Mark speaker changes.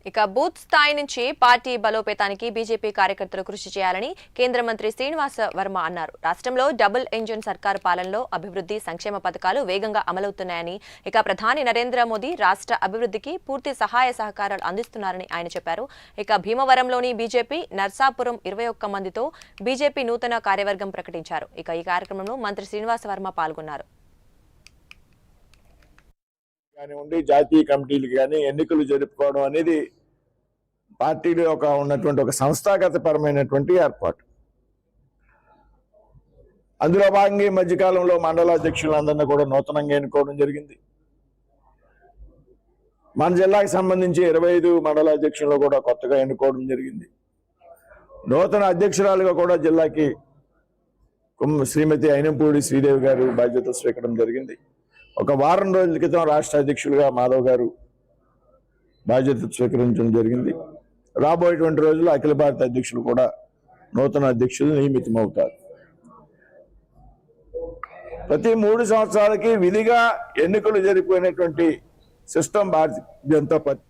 Speaker 1: ఇక బూత్ స్థాయి నుంచి పార్టీ బలోపేతానికి బీజేపీ కార్యకర్తలు కృషి చేయాలని కేంద్ర మంత్రి శ్రీనివాస వర్మ అన్నారు. రాష్ట్రంలో డబుల్ ఇంజిన్ సర్కారు పాలనలో అభివృద్ధి సంక్షేమ పథకాలు వేగంగా అమలవుతున్నాయని, ఇక ప్రధాని నరేంద్ర మోదీ రాష్ట్ర అభివృద్ధికి పూర్తి సహాయ సహకారాలు అందిస్తున్నారని ఆయన చెప్పారు. ఇక భీమవరంలోని బీజేపీ నర్సాపురం 21 మందితో బీజేపీ నూతన కార్యవర్గం ప్రకటించారు. ఇక ఈ కార్యక్రమంలో మంత్రి శ్రీనివాస వర్మ పాల్గొన్నారు.
Speaker 2: కానివ్వండి, జాతీయ కమిటీలు కానీ ఎన్నికలు జరుపుకోవడం అనేది పార్టీలో ఉన్నటువంటి ఒక సంస్థాగతపరమైనటువంటి ఏర్పాటు. అందులో భాగంగా ఈ మధ్యకాలంలో మండలాధ్యక్షులందరినీ కూడా నూతనంగా ఎన్నుకోవడం జరిగింది. మన జిల్లాకు సంబంధించి 25 మండలాధ్యక్షులు కూడా కొత్తగా ఎన్నుకోవడం జరిగింది. నూతన అధ్యక్షురాలుగా కూడా జిల్లాకి శ్రీమతి అయినంపూడి శ్రీదేవి గారు బాధ్యత స్వీకరించడం జరిగింది. ఒక వారం రోజుల క్రితం రాష్ట్ర అధ్యక్షులుగా మాధవ్ గారు బాధ్యత స్వీకరించడం జరిగింది. రాబోయేటువంటి రోజుల్లో అఖిల భారత అధ్యక్షులు కూడా నూతన అధ్యక్షులు నియమితమవుతారు. ప్రతి 3 సంవత్సరాలకి విధిగా ఎన్నికలు జరిపినటువంటి సిస్టమ్ భారతీయ జనతా పార్టీ